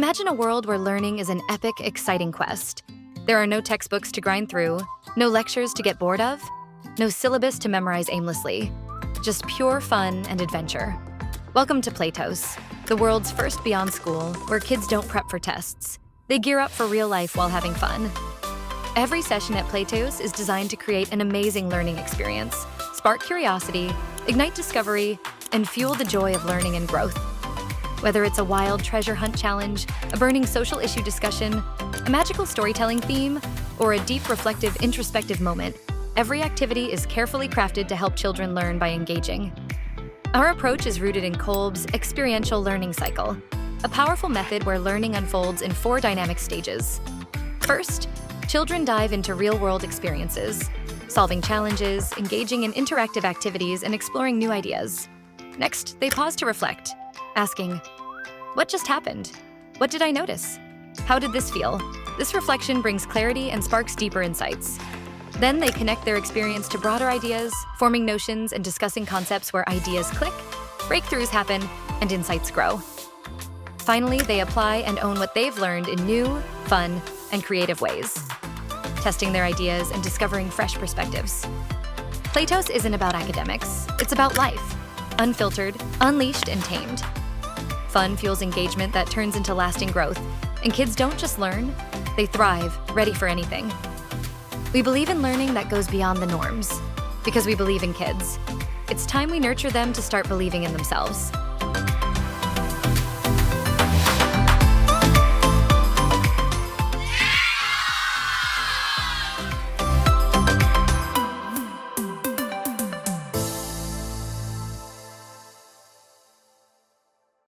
Imagine a world where learning is an epic, exciting quest. There are no textbooks to grind through, no lectures to get bored of, no syllabus to memorize aimlessly, just pure fun and adventure. Welcome to Playtos, the world's first beyond school, where kids don't prep for tests. They gear up for real life while having fun. Every session at Playtos is designed to create an amazing learning experience, spark curiosity, ignite discovery, and fuel the joy of learning and growth. Whether it's a wild treasure hunt challenge, a burning social issue discussion, a magical storytelling theme, or a deep, reflective, introspective moment, every activity is carefully crafted to help children learn by engaging. Our approach is rooted in Kolb's experiential learning cycle, a powerful method where learning unfolds in 4 dynamic stages. First, children dive into real-world experiences, solving challenges, engaging in interactive activities, and exploring new ideas. Next, they pause to reflect, asking, "What just happened? What did I notice? How did this feel?" This reflection brings clarity and sparks deeper insights. Then they connect their experience to broader ideas, forming notions and discussing concepts where ideas click, breakthroughs happen, and insights grow. Finally, they apply and own what they've learned in new, fun, and creative ways, testing their ideas and discovering fresh perspectives. Playtos isn't about academics, it's about life, unfiltered, unleashed, and tamed. Fun fuels engagement that turns into lasting growth, and kids don't just learn, they thrive, ready for anything. We believe in learning that goes beyond the norms, because we believe in kids. It's time we nurture them to start believing in themselves.